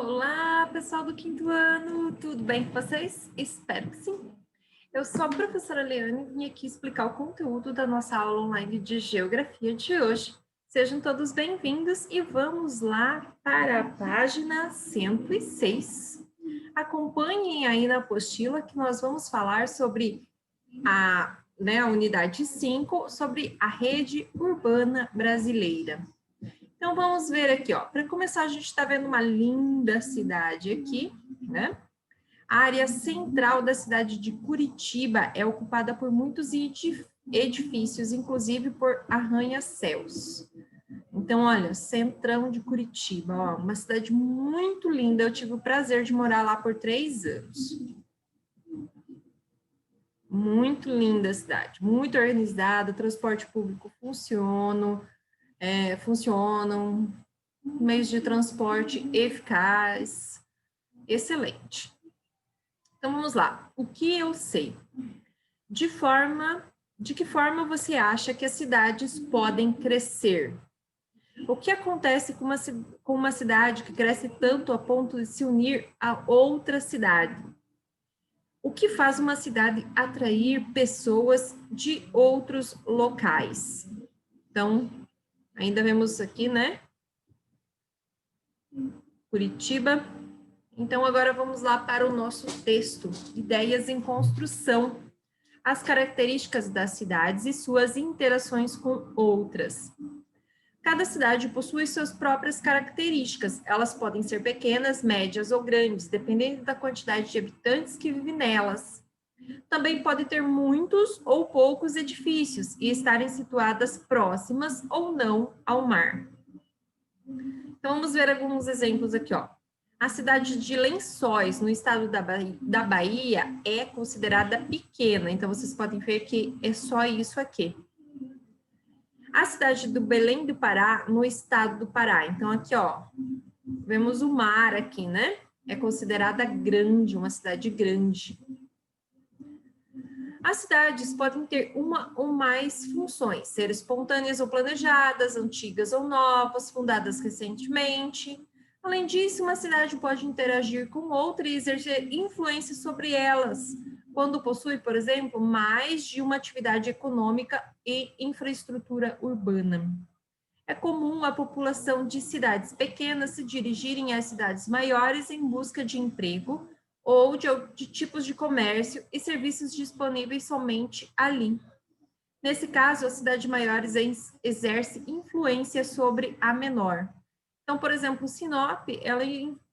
Olá, pessoal do quinto ano, tudo bem com vocês? Espero que sim. Eu sou a professora Leane e vim aqui explicar o conteúdo da nossa aula online de Geografia de hoje. Sejam todos bem-vindos e vamos lá para a página 106. Acompanhem aí na apostila que nós vamos falar sobre a unidade 5, sobre a rede urbana brasileira. Então, vamos ver aqui, ó. Para começar, a gente está vendo uma linda cidade aqui, né? A área central da cidade de Curitiba é ocupada por muitos edifícios, inclusive por arranha-céus. Então, olha, centrão de Curitiba, ó, uma cidade muito linda. Eu tive o prazer de morar lá por 3 anos. Muito linda a cidade, muito organizada, transporte público funcionam, meios de transporte eficaz, excelente. Então, vamos lá. O que eu sei? De que forma você acha que as cidades podem crescer? O que acontece com uma cidade que cresce tanto a ponto de se unir a outra cidade? O que faz uma cidade atrair pessoas de outros locais? Então, ainda vemos aqui, né? Curitiba. Então, agora vamos lá para o nosso texto, Ideias em Construção, as características das cidades e suas interações com outras. Cada cidade possui suas próprias características, elas podem ser pequenas, médias ou grandes, dependendo da quantidade de habitantes que vivem nelas. Também pode ter muitos ou poucos edifícios e estarem situadas próximas ou não ao mar. Então, vamos ver alguns exemplos aqui, ó. A cidade de Lençóis, no estado da Bahia, é considerada pequena. Então, vocês podem ver que é só isso aqui. A cidade do Belém do Pará, no estado do Pará. Então, aqui, ó, vemos o mar aqui, né? É considerada grande, uma cidade grande. As cidades podem ter uma ou mais funções, ser espontâneas ou planejadas, antigas ou novas, fundadas recentemente. Além disso, uma cidade pode interagir com outra e exercer influência sobre elas, quando possui, por exemplo, mais de uma atividade econômica e infraestrutura urbana. É comum a população de cidades pequenas se dirigirem às cidades maiores em busca de emprego ou de tipos de comércio e serviços disponíveis somente ali. Nesse caso, a cidade maior exerce influência sobre a menor. Então, por exemplo, Sinop, ela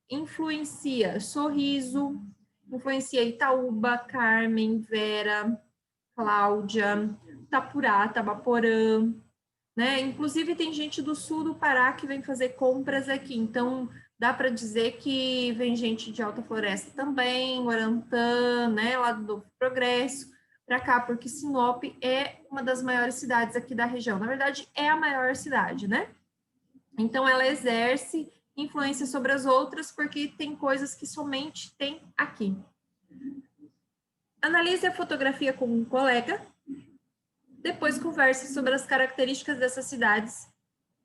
influencia Sorriso, influencia Itaúba, Carmen, Vera, Cláudia, Itapurá, Tabaporã, né? Inclusive, tem gente do sul do Pará que vem fazer compras aqui, então dá para dizer que vem gente de Alta Floresta também, Guarantã, né, lá do Novo Progresso, para cá, porque Sinop é uma das maiores cidades aqui da região. Na verdade, é a maior cidade, né? Então, ela exerce influência sobre as outras, porque tem coisas que somente tem aqui. Analise a fotografia com um colega, depois converse sobre as características dessas cidades.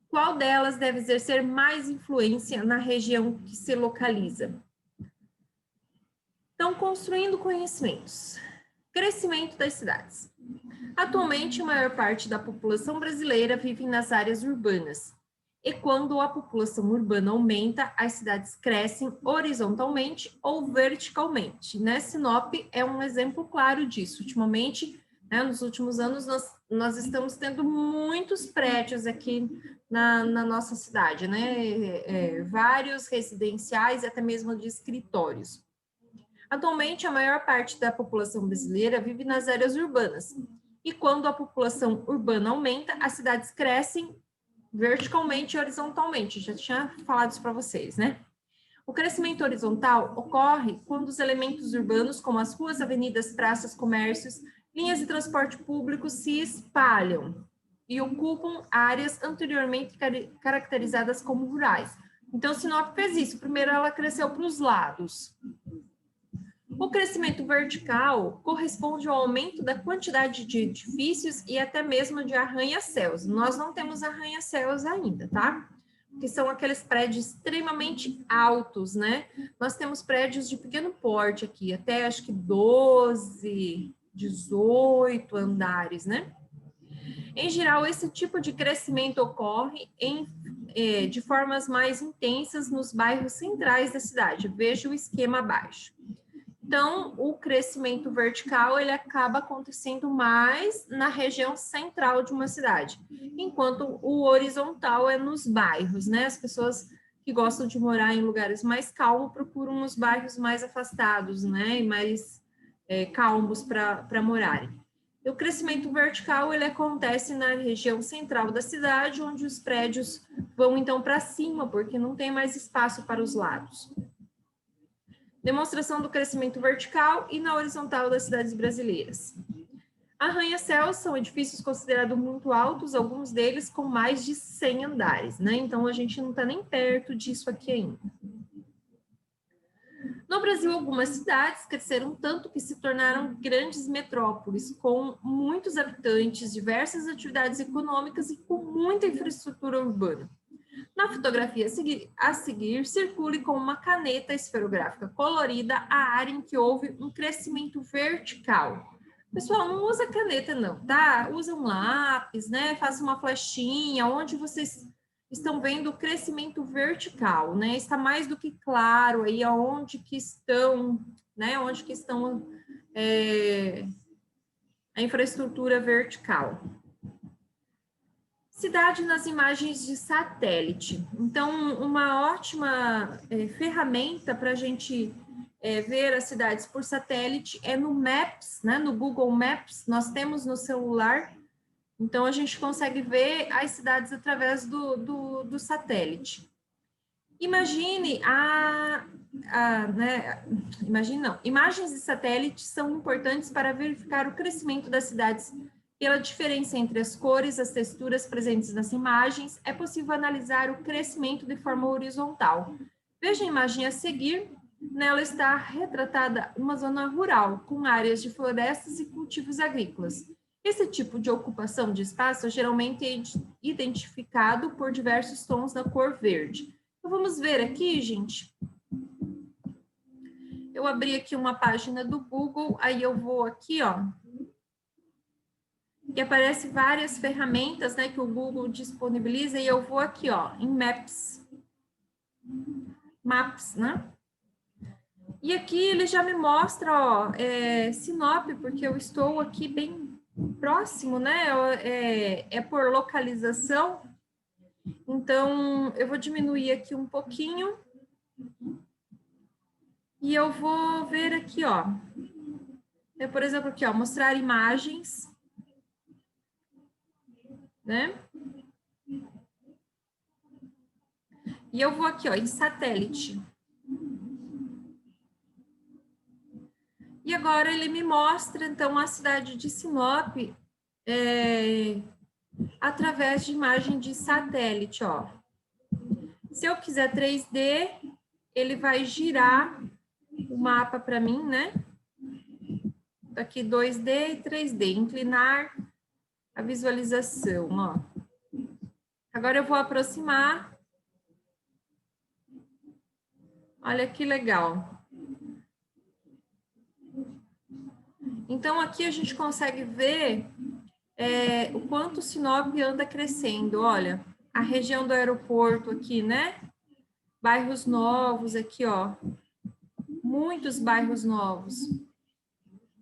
Qual delas deve exercer mais influência na região que se localiza? Então, construindo conhecimentos. Crescimento das cidades. Atualmente, a maior parte da população brasileira vive nas áreas urbanas. E quando a população urbana aumenta, as cidades crescem horizontalmente ou verticalmente, né? Sinop é um exemplo claro disso. Ultimamente, né, nos últimos anos, nós estamos tendo muitos prédios aqui na nossa cidade, né? Vários residenciais e até mesmo de escritórios. Atualmente, a maior parte da população brasileira vive nas áreas urbanas. E quando a população urbana aumenta, as cidades crescem verticalmente e horizontalmente. Já tinha falado isso para vocês, né? O crescimento horizontal ocorre quando os elementos urbanos, como as ruas, avenidas, praças, comércios, linhas de transporte público, se espalham e ocupam áreas anteriormente caracterizadas como rurais. Então, Sinop fez isso. Primeiro, ela cresceu para os lados. O crescimento vertical corresponde ao aumento da quantidade de edifícios e até mesmo de arranha-céus. Nós não temos arranha-céus ainda, tá? que são aqueles prédios extremamente altos, né? Nós temos prédios de pequeno porte aqui, até acho que 12, 18 andares, né? Em geral, esse tipo de crescimento ocorre de formas mais intensas nos bairros centrais da cidade. Veja o esquema abaixo. Então, o crescimento vertical, ele acaba acontecendo mais na região central de uma cidade, enquanto o horizontal é nos bairros, né? As pessoas que gostam de morar em lugares mais calmos procuram os bairros mais afastados, né? E mais calmos para morarem. O crescimento vertical, ele acontece na região central da cidade, onde os prédios vão, então, para cima, porque não tem mais espaço para os lados. Demonstração do crescimento vertical e na horizontal das cidades brasileiras. Arranha-céus são edifícios considerados muito altos, alguns deles com mais de 100 andares, né? Então, a gente não está nem perto disso aqui ainda. No Brasil, algumas cidades cresceram tanto que se tornaram grandes metrópoles, com muitos habitantes, diversas atividades econômicas e com muita infraestrutura urbana. Na fotografia a seguir, circule com uma caneta esferográfica colorida a área em que houve um crescimento vertical. Pessoal, não usa caneta não, tá? Usa um lápis, né? Faça uma flechinha, onde vocês estão vendo o crescimento vertical, né? Está mais do que claro aí aonde que estão, né? Onde que estão a infraestrutura vertical. Cidade nas imagens de satélite. Então, uma ótima ferramenta para a gente ver as cidades por satélite é no Maps, né? No Google Maps, nós temos no celular. Então, a gente consegue ver as cidades através do satélite. Imagine imagine não. Imagens de satélite são importantes para verificar o crescimento das cidades. Pela diferença entre as cores, as texturas presentes nas imagens, é possível analisar o crescimento de forma horizontal. Veja a imagem a seguir. Nela está retratada uma zona rural, com áreas de florestas e cultivos agrícolas. Esse tipo de ocupação de espaço geralmente é identificado por diversos tons da cor verde. Então, vamos ver aqui, gente. Eu abri aqui uma página do Google, aí eu vou aqui, ó. E aparece várias ferramentas, né, que o Google disponibiliza, e eu vou aqui, ó, em Maps. Maps, né? E aqui ele já me mostra, ó, Sinop, porque eu estou aqui bem próximo, né? É por localização. Então, eu vou diminuir aqui um pouquinho. E eu vou ver aqui, ó. Por exemplo, aqui, ó, mostrar imagens, né? E eu vou aqui, ó, em satélite. E agora ele me mostra, então, a cidade de Sinop através de imagem de satélite, ó. Se eu quiser 3D, ele vai girar o mapa para mim, né? Aqui 2D e 3D, inclinar a visualização, ó. Agora eu vou aproximar. Olha que legal. Então, aqui a gente consegue ver o quanto Sinop anda crescendo. Olha, a região do aeroporto aqui, né? Bairros novos aqui, ó. Muitos bairros novos.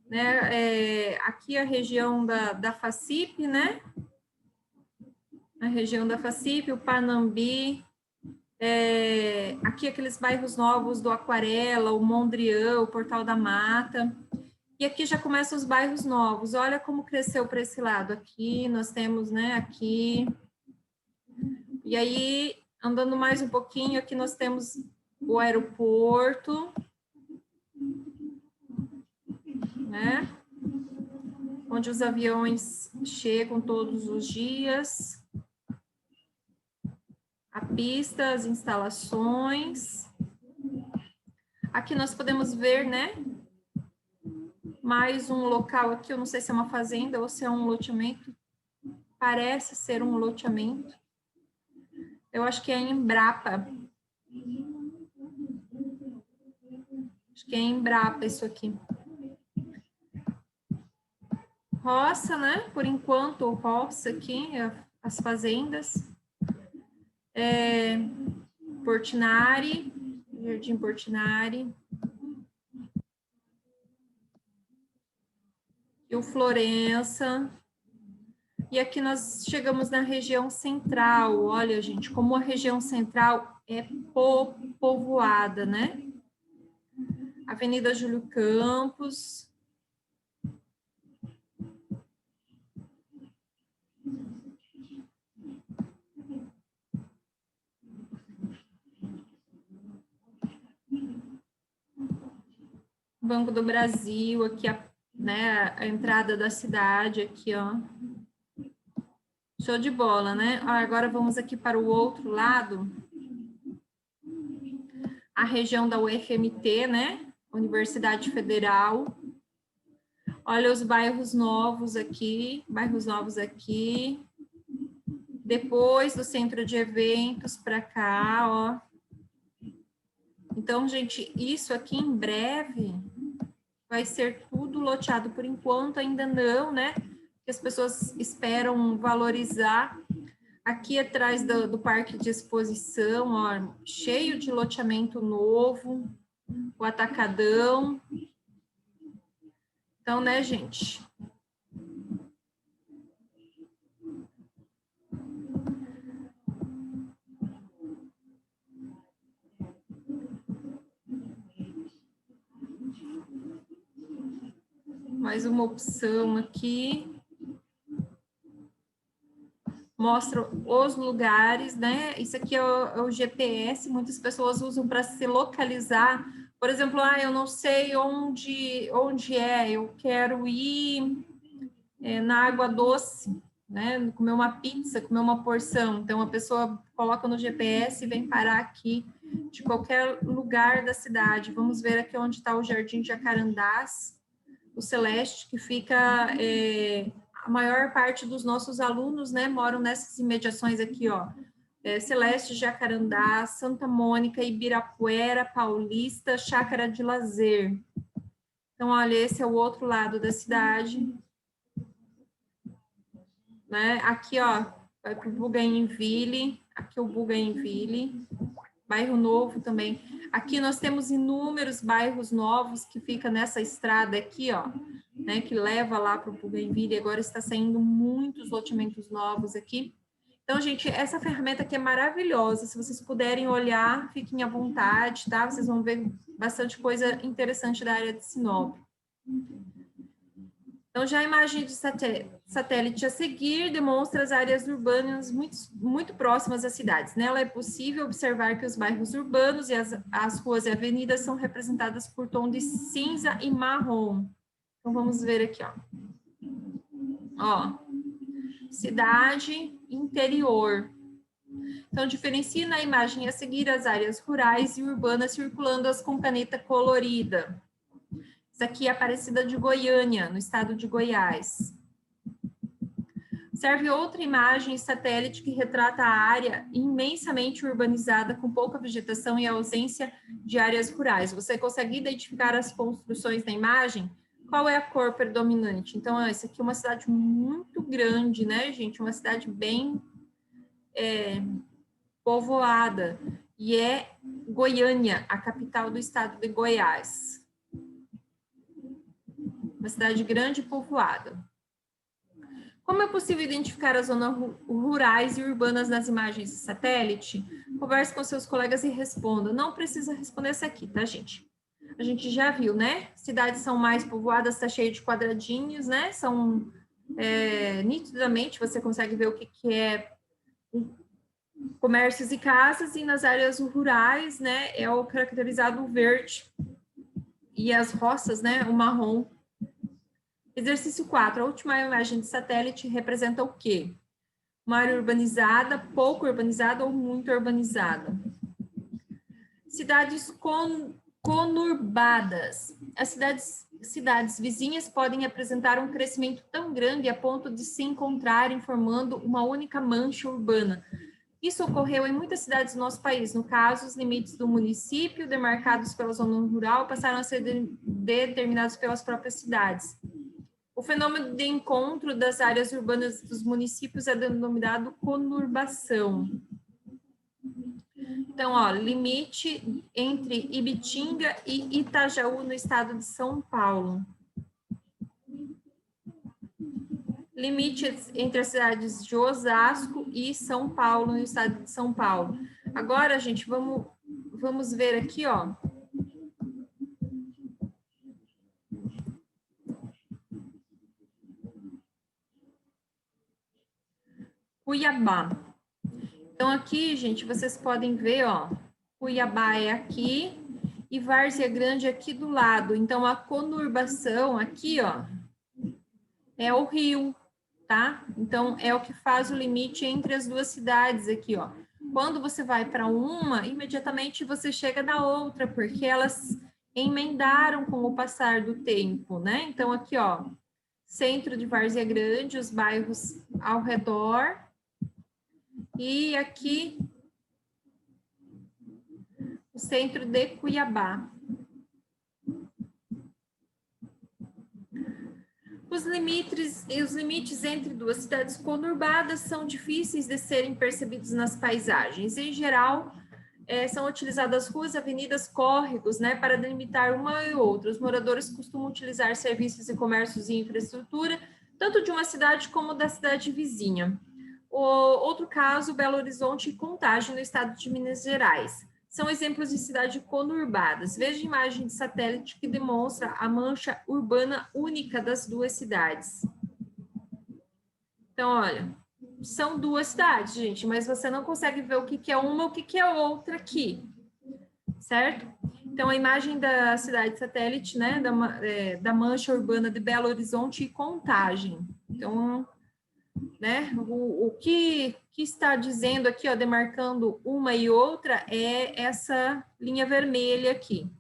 Né? Aqui a região da Facip, né? A região da Facip, o Panambi. Aqui aqueles bairros novos do Aquarela, o Mondrian, o Portal da Mata. E aqui já começam os bairros novos. Olha como cresceu para esse lado. Aqui nós temos, né, aqui. E aí, andando mais um pouquinho, aqui nós temos o aeroporto, né? Onde os aviões chegam todos os dias. A pista, as instalações. Aqui nós podemos ver, né? Mais um local aqui, eu não sei se é uma fazenda ou se é um loteamento. Parece ser um loteamento. Eu acho que é em Embrapa. Acho que é em Embrapa isso aqui. Roça, né? Por enquanto, roça aqui, as fazendas. Portinari, Jardim Portinari. E o Florença. E aqui nós chegamos na região central. Olha, gente, como a região central é povoada, né? Avenida Júlio Campos. Banco do Brasil, aqui a entrada da cidade, aqui, ó. Show de bola, né? Agora vamos aqui para o outro lado. A região da UFMT, né? Universidade Federal. Olha os bairros novos aqui. Depois do centro de eventos para cá, ó. Então, gente, isso aqui em breve vai ser tudo loteado. Por enquanto, ainda não, né? Que as pessoas esperam valorizar. Aqui atrás do parque de exposição, ó, cheio de loteamento novo, o Atacadão. Então, né, gente? Mais uma opção aqui. Mostra os lugares, né? Isso aqui é o GPS, muitas pessoas usam para se localizar. Por exemplo, eu não sei onde é, eu quero ir na Água Doce, né? Comer uma pizza, comer uma porção. Então, a pessoa coloca no GPS e vem parar aqui de qualquer lugar da cidade. Vamos ver aqui onde está o Jardim Jacarandás, o Celeste, que fica... a maior parte dos nossos alunos, né, moram nessas imediações aqui, ó. Celeste, Jacarandá, Santa Mônica, Ibirapuera, Paulista, Chácara de Lazer. Então, olha, esse é o outro lado da cidade. Né? Aqui, ó, vai para o Bougainville, aqui o Bougainville, bairro novo também. Aqui nós temos inúmeros bairros novos que fica nessa estrada aqui, ó, né, que leva lá para o Bougainville, agora está saindo muitos loteamentos novos aqui. Então, gente, essa ferramenta aqui é maravilhosa, se vocês puderem olhar, fiquem à vontade, tá? Vocês vão ver bastante coisa interessante da área de Sinop. Então, já a imagem de satélite a seguir demonstra as áreas urbanas muito próximas às cidades. Nela é possível observar que os bairros urbanos e as ruas e avenidas são representadas por tom de cinza e marrom. Então, vamos ver aqui, ó. Ó, cidade, interior. Então, diferencia na imagem a seguir as áreas rurais e urbanas circulando-as com caneta colorida. Isso aqui é Aparecida de Goiânia, no estado de Goiás. Serve outra imagem satélite que retrata a área imensamente urbanizada, com pouca vegetação e ausência de áreas rurais. Você consegue identificar as construções na imagem? Qual é a cor predominante? Então, essa aqui é uma cidade muito grande, né, gente? Uma cidade bem povoada. E é Goiânia, a capital do estado de Goiás. Uma cidade grande e povoada. Como é possível identificar as zonas rurais e urbanas nas imagens de satélite? Converse com seus colegas e responda. Não precisa responder essa aqui, tá, gente? A gente já viu, né? Cidades são mais povoadas, está cheio de quadradinhos, né? São nitidamente, você consegue ver o que é comércios e casas, e nas áreas rurais, né? É o caracterizado verde. E as roças, né? O marrom. Exercício 4. A última imagem de satélite representa o quê? Uma área urbanizada, pouco urbanizada ou muito urbanizada. Cidades conurbadas. As cidades vizinhas podem apresentar um crescimento tão grande a ponto de se encontrarem formando uma única mancha urbana. Isso ocorreu em muitas cidades do nosso país. No caso, os limites do município, demarcados pela zona rural, passaram a ser determinados pelas próprias cidades. O fenômeno de encontro das áreas urbanas dos municípios é denominado conurbação. Então, ó, limite entre Ibitinga e Itajaú, no estado de São Paulo. Limites entre as cidades de Osasco e São Paulo, no estado de São Paulo. Agora, gente, vamos ver aqui, ó. Cuiabá. Então, aqui, gente, vocês podem ver, ó, Cuiabá é aqui e Várzea Grande aqui do lado. Então, a conurbação aqui, ó, é o rio, tá? Então, é o que faz o limite entre as duas cidades aqui, ó. Quando você vai para uma, imediatamente você chega na outra, porque elas emendaram com o passar do tempo, né? Então, aqui, ó, centro de Várzea Grande, os bairros ao redor. E aqui, o centro de Cuiabá. Os limites entre duas cidades conurbadas são difíceis de serem percebidos nas paisagens. Em geral, são utilizadas ruas, avenidas, córregos, né, para delimitar uma e outra. Os moradores costumam utilizar serviços e comércios e infraestrutura, tanto de uma cidade como da cidade vizinha. Outro caso, Belo Horizonte e Contagem, no estado de Minas Gerais. São exemplos de cidades conurbadas. Veja a imagem de satélite que demonstra a mancha urbana única das duas cidades. Então, olha, são duas cidades, gente, mas você não consegue ver o que é uma e o que é outra aqui, certo? Então, a imagem da cidade satélite, né, da mancha urbana de Belo Horizonte e Contagem. Então, né, o que está dizendo aqui, ó, demarcando uma e outra, é essa linha vermelha aqui.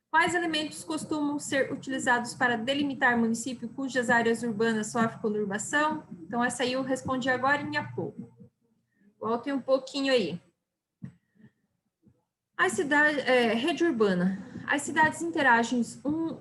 Quais elementos costumam ser utilizados para delimitar município cujas áreas urbanas sofrem conurbação? Então, essa aí eu respondi agora há pouco. Voltem um pouquinho aí. Rede urbana. As cidades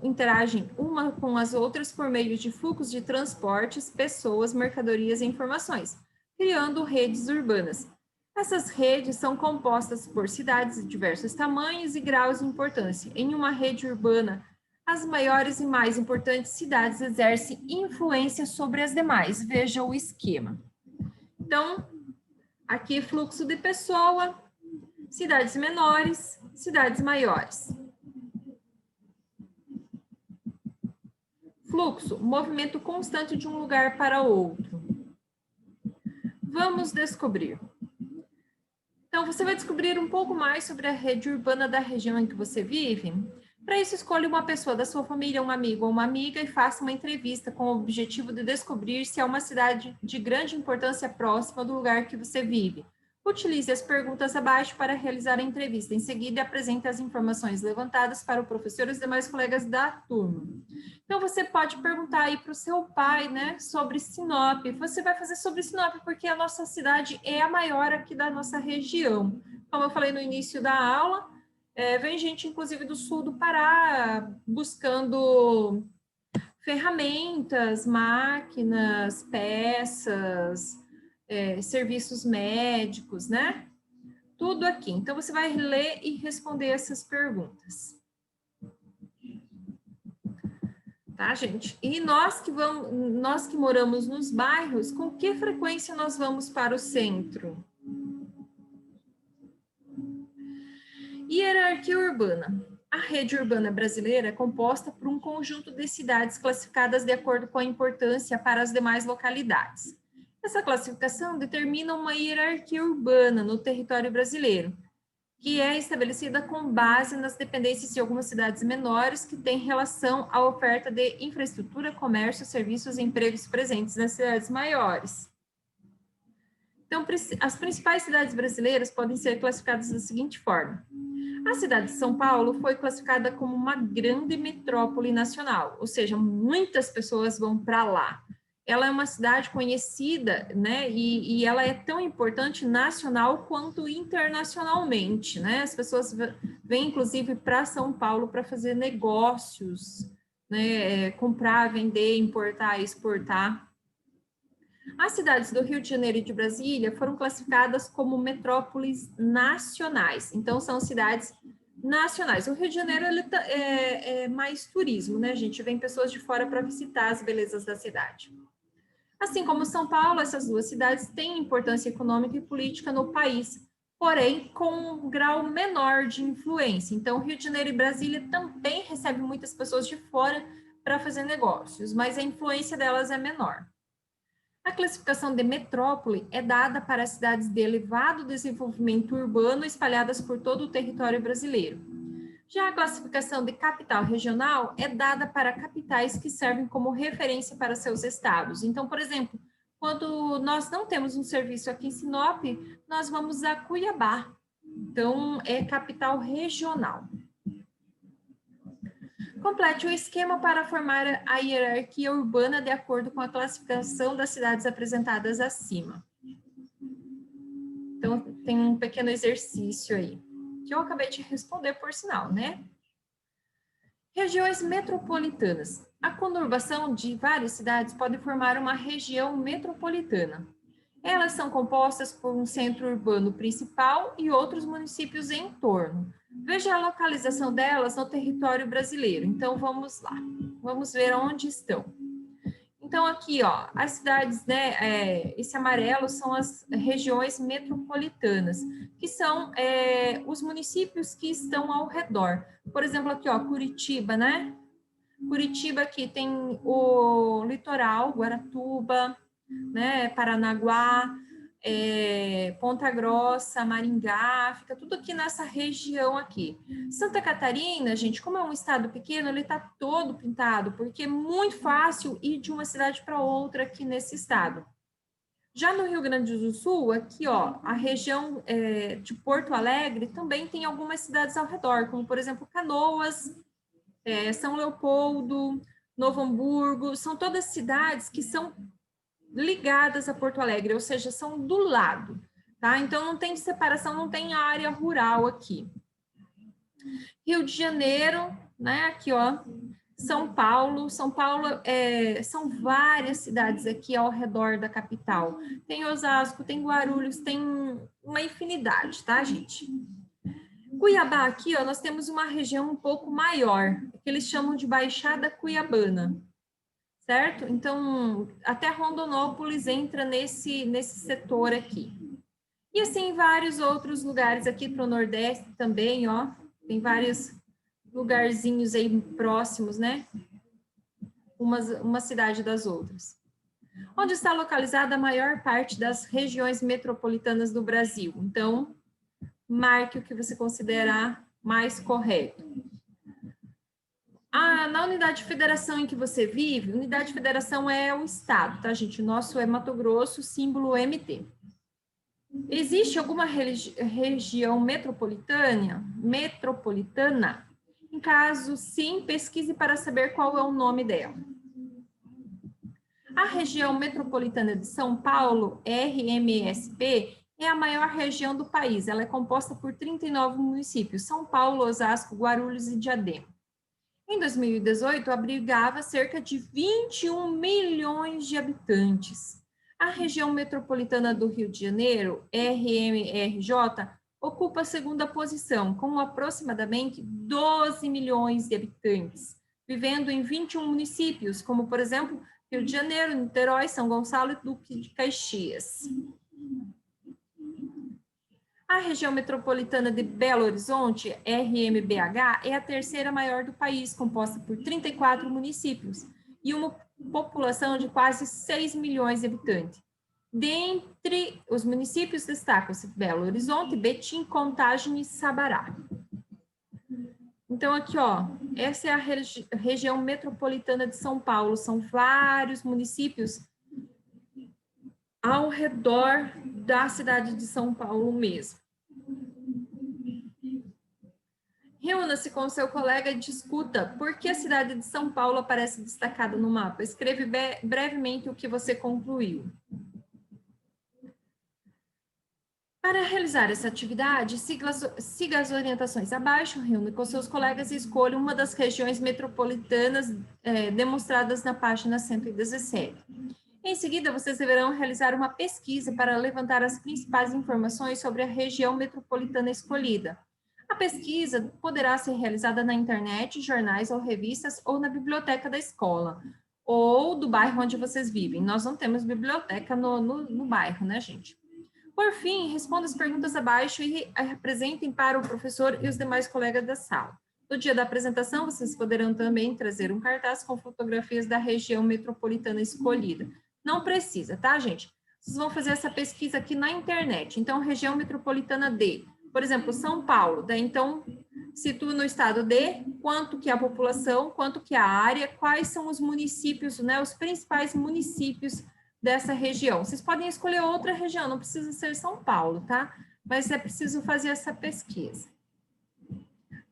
interagem uma com as outras por meio de fluxos de transportes, pessoas, mercadorias e informações, criando redes urbanas. Essas redes são compostas por cidades de diversos tamanhos e graus de importância. Em uma rede urbana, as maiores e mais importantes cidades exercem influência sobre as demais. Veja o esquema. Então, aqui fluxo de pessoa, cidades menores, cidades maiores. Fluxo, movimento constante de um lugar para outro. Vamos descobrir. Então, você vai descobrir um pouco mais sobre a rede urbana da região em que você vive. Para isso, escolha uma pessoa da sua família, um amigo ou uma amiga e faça uma entrevista com o objetivo de descobrir se é uma cidade de grande importância próxima do lugar que você vive. Utilize as perguntas abaixo para realizar a entrevista. Em seguida, apresente as informações levantadas para o professor e os demais colegas da turma. Então, você pode perguntar aí para o seu pai, né, sobre Sinop. Você vai fazer sobre Sinop porque a nossa cidade é a maior aqui da nossa região. Como eu falei no início da aula, vem gente, inclusive, do sul do Pará, buscando ferramentas, máquinas, peças, serviços médicos, né? Tudo aqui. Então, você vai ler e responder essas perguntas. Tá, gente? E nós que moramos nos bairros, com que frequência nós vamos para o centro? Hierarquia urbana. A rede urbana brasileira é composta por um conjunto de cidades classificadas de acordo com a importância para as demais localidades. Essa classificação determina uma hierarquia urbana no território brasileiro, que é estabelecida com base nas dependências de algumas cidades menores que têm relação à oferta de infraestrutura, comércio, serviços e empregos presentes nas cidades maiores. Então, as principais cidades brasileiras podem ser classificadas da seguinte forma. A cidade de São Paulo foi classificada como uma grande metrópole nacional, ou seja, muitas pessoas vão para lá. ela é uma cidade conhecida, né? E ela é tão importante nacional quanto internacionalmente, né? As pessoas vêm, inclusive, para São Paulo para fazer negócios, né? Comprar, vender, importar, exportar. As cidades do Rio de Janeiro e de Brasília foram classificadas como metrópoles nacionais. Então, são cidades nacionais. O Rio de Janeiro é mais turismo, né, gente? Vem pessoas de fora para visitar as belezas da cidade. Assim como São Paulo, essas duas cidades têm importância econômica e política no país, porém com um grau menor de influência. Então, Rio de Janeiro e Brasília também recebem muitas pessoas de fora para fazer negócios, mas a influência delas é menor. A classificação de metrópole é dada para cidades de elevado desenvolvimento urbano espalhadas por todo o território brasileiro. Já a classificação de capital regional é dada para capitais que servem como referência para seus estados. Então, por exemplo, quando nós não temos um serviço aqui em Sinop, nós vamos a Cuiabá. Então, é capital regional. Complete o esquema para formar a hierarquia urbana de acordo com a classificação das cidades apresentadas acima. Então, tem um pequeno exercício aí, que eu acabei de responder por sinal, né? Regiões metropolitanas. A conurbação de várias cidades pode formar uma região metropolitana. Elas são compostas por um centro urbano principal e outros municípios em torno. Veja a localização delas no território brasileiro. Então, vamos lá. Vamos ver onde estão. Então, aqui, ó, as cidades, né, esse amarelo são as regiões metropolitanas, que são os municípios que estão ao redor. Por exemplo, aqui, ó, Curitiba, né? Curitiba aqui tem o litoral, Guaratuba, né, Paranaguá, Ponta Grossa, Maringá, fica tudo aqui nessa região aqui. Santa Catarina, gente, como é um estado pequeno, ele está todo pintado, porque é muito fácil ir de uma cidade para outra aqui nesse estado. Já no Rio Grande do Sul, aqui, ó, a região de Porto Alegre também tem algumas cidades ao redor, como, por exemplo, Canoas, São Leopoldo, Novo Hamburgo, são todas cidades que são ligadas a Porto Alegre, ou seja, são do lado, tá? Então, não tem separação, não tem área rural aqui. Rio de Janeiro, né, aqui, ó, São Paulo, são várias cidades aqui ao redor da capital. Tem Osasco, tem Guarulhos, tem uma infinidade, tá, gente? Cuiabá, aqui, ó, nós temos uma região um pouco maior, que eles chamam de Baixada Cuiabana, certo? Então, até Rondonópolis entra nesse setor aqui. E assim, vários outros lugares aqui para o Nordeste também, ó, tem vários lugarzinhos aí próximos, né? Uma cidade das outras. Onde está localizada a maior parte das regiões metropolitanas do Brasil? Então, marque o que você considerar mais correto. Na unidade de federação em que você vive, unidade de federação é o estado, tá, gente? O nosso é Mato Grosso, símbolo MT. Existe alguma região metropolitana? Em caso sim, pesquise para saber qual é o nome dela. A região metropolitana de São Paulo, RMSP, é a maior região do país. Ela é composta por 39 municípios: São Paulo, Osasco, Guarulhos e Diadema. Em 2018, abrigava cerca de 21 milhões de habitantes. A região metropolitana do Rio de Janeiro, RMRJ, ocupa a segunda posição, com aproximadamente 12 milhões de habitantes, vivendo em 21 municípios, como, por exemplo, Rio de Janeiro, Niterói, São Gonçalo e Duque de Caxias. A região metropolitana de Belo Horizonte, RMBH, é a terceira maior do país, composta por 34 municípios e uma população de quase 6 milhões de habitantes. Dentre os municípios destacam-se Belo Horizonte, Betim, Contagem e Sabará. Então, aqui, ó, essa é a região metropolitana de São Paulo, são vários municípios ao redor da cidade de São Paulo mesmo. Reúna-se com seu colega e discuta por que a cidade de São Paulo aparece destacada no mapa. Escreve brevemente o que você concluiu. Para realizar essa atividade, siga as orientações abaixo, reúne com seus colegas e escolha uma das regiões metropolitanas demonstradas na página 117. Em seguida, vocês deverão realizar uma pesquisa para levantar as principais informações sobre a região metropolitana escolhida. A pesquisa poderá ser realizada na internet, jornais ou revistas, ou na biblioteca da escola, ou do bairro onde vocês vivem. Nós não temos biblioteca no bairro, né, gente? Por fim, responda as perguntas abaixo e apresentem para o professor e os demais colegas da sala. No dia da apresentação, vocês poderão também trazer um cartaz com fotografias da região metropolitana escolhida. Não precisa, tá, gente? Vocês vão fazer essa pesquisa aqui na internet. Então, região metropolitana de, por exemplo, São Paulo. Daí, então, situa no estado de, quanto que é a população, quanto que é a área, quais são os municípios, né, os principais municípios dessa região. Vocês podem escolher outra região, não precisa ser São Paulo, tá? Mas é preciso fazer essa pesquisa.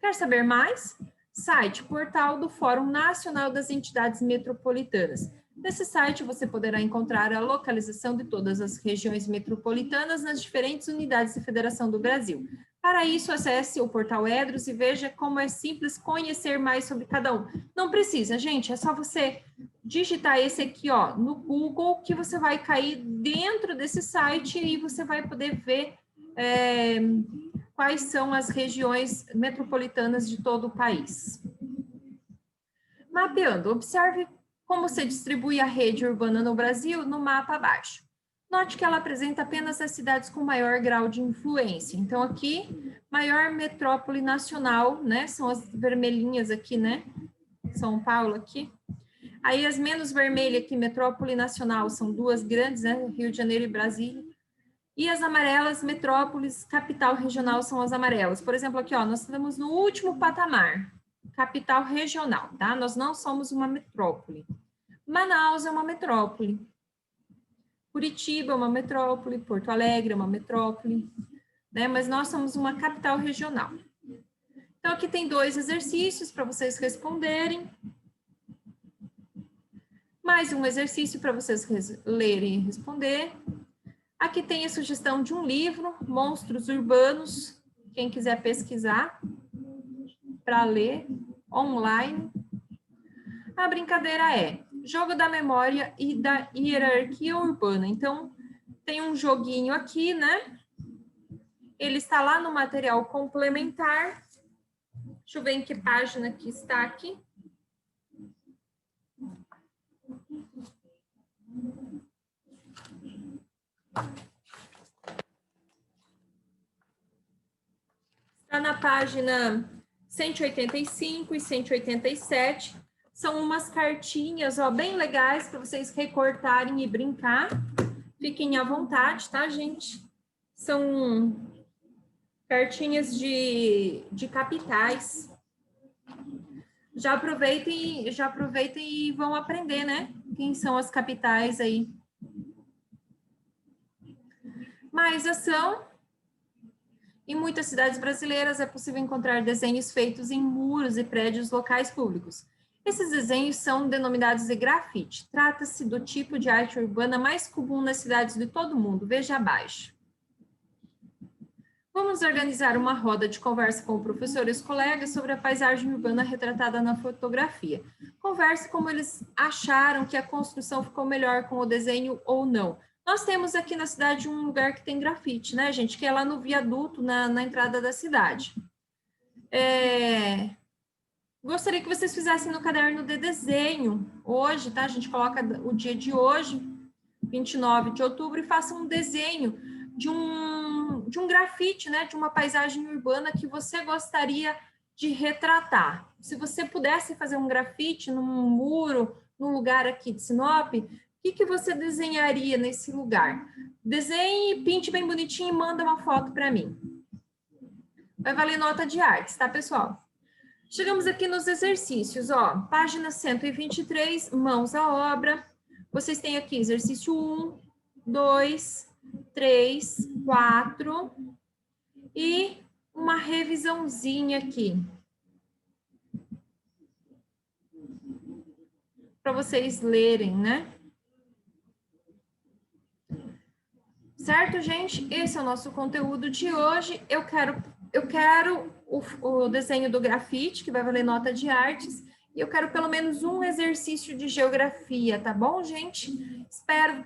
Quer saber mais? Site, portal do Fórum Nacional das Entidades Metropolitanas. Nesse site você poderá encontrar a localização de todas as regiões metropolitanas nas diferentes unidades de federação do Brasil. Para isso, acesse o portal Edros e veja como é simples conhecer mais sobre cada um. Não precisa, gente, é só você digitar esse aqui, ó, no Google, que você vai cair dentro desse site e você vai poder ver quais são as regiões metropolitanas de todo o país. Mapeando, observe como se distribui a rede urbana no Brasil no mapa abaixo. Note que ela apresenta apenas as cidades com maior grau de influência. Então, aqui, maior metrópole nacional, né? São as vermelhinhas aqui, né? São Paulo aqui. Aí, as menos vermelhas aqui, metrópole nacional, são duas grandes, né? Rio de Janeiro e Brasília. E as amarelas, metrópoles, capital regional, são as amarelas. Por exemplo, aqui, ó, nós estamos no último patamar, capital regional, tá? Nós não somos uma metrópole. Manaus é uma metrópole. Curitiba é uma metrópole, Porto Alegre é uma metrópole, né? Mas nós somos uma capital regional. Então, aqui tem 2 exercícios para vocês responderem. Mais um exercício para vocês lerem e responder. Aqui tem a sugestão de um livro, Monstros Urbanos, quem quiser pesquisar, para ler, online. A brincadeira é jogo da memória e da hierarquia urbana. Então, tem um joguinho aqui, né? Ele está lá no material complementar. Deixa eu ver em que página que está aqui. Está na página 185 e 187. São umas cartinhas, ó, bem legais para vocês recortarem e brincar. Fiquem à vontade, tá, gente? São cartinhas de capitais. Já aproveitem e vão aprender, né? Quem são as capitais aí. Mais ação. Em muitas cidades brasileiras é possível encontrar desenhos feitos em muros e prédios locais públicos. Esses desenhos são denominados de grafite. Trata-se do tipo de arte urbana mais comum nas cidades de todo o mundo. Veja abaixo. Vamos organizar uma roda de conversa com o professor e os colegas sobre a paisagem urbana retratada na fotografia. Converse como eles acharam que a construção ficou melhor com o desenho ou não. Nós temos aqui na cidade um lugar que tem grafite, né, gente? Que é lá no viaduto, na entrada da cidade. Gostaria que vocês fizessem no caderno de desenho hoje, tá? A gente coloca o dia de hoje, 29 de outubro, e façam um desenho de um grafite, né? De uma paisagem urbana que você gostaria de retratar. Se você pudesse fazer um grafite num muro, num lugar aqui de Sinop, o que você desenharia nesse lugar? Desenhe, pinte bem bonitinho e manda uma foto para mim. Vai valer nota de artes, tá, pessoal? Chegamos aqui nos exercícios, ó. Página 123, mãos à obra. Vocês têm aqui exercício 1, 2, 3, 4 e uma revisãozinha aqui. para vocês lerem, né? Certo, gente? Esse é o nosso conteúdo de hoje. Eu quero o desenho do grafite, que vai valer nota de artes, e eu quero pelo menos um exercício de geografia, tá bom, gente? Espero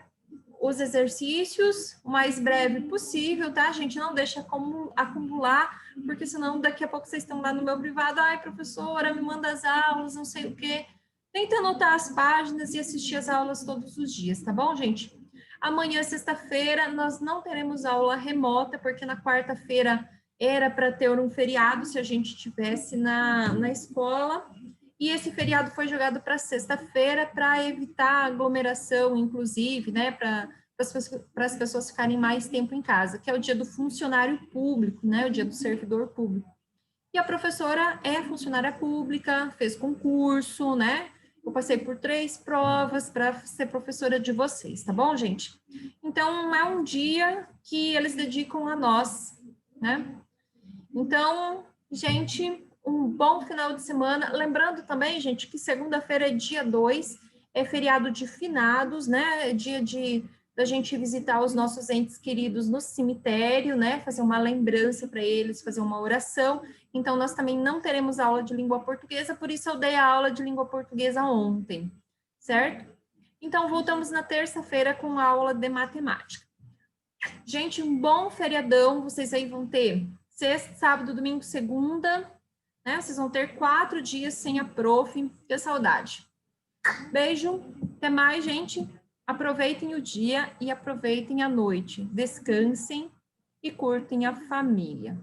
os exercícios o mais breve possível, tá, gente? Não deixa como acumular, porque senão daqui a pouco vocês estão lá no meu privado, ai, professora, me manda as aulas, não sei o quê. Tenta anotar as páginas e assistir as aulas todos os dias, tá bom, gente? Amanhã, sexta-feira, nós não teremos aula remota, porque na quarta-feira era para ter um feriado, se a gente tivesse na escola, e esse feriado foi jogado para sexta-feira para evitar aglomeração, inclusive, né, para as pessoas ficarem mais tempo em casa, que é o dia do funcionário público, né, o dia do servidor público. E a professora é funcionária pública, fez concurso, né? Eu passei por 3 provas para ser professora de vocês, tá bom, gente? Então, é um dia que eles dedicam a nós, né? Então, gente, um bom final de semana. Lembrando também, gente, que segunda-feira é dia 2, é feriado de finados, né? É dia da gente visitar os nossos entes queridos no cemitério, né? Fazer uma lembrança para eles, fazer uma oração. Então, nós também não teremos aula de língua portuguesa, por isso eu dei a aula de língua portuguesa ontem, certo? Então, voltamos na terça-feira com a aula de matemática. Gente, um bom feriadão, vocês aí vão ter sexta, sábado, domingo, segunda, né? Vocês vão ter 4 dias sem a prof, que saudade. Beijo, até mais, gente. Aproveitem o dia e aproveitem a noite. Descansem e curtem a família.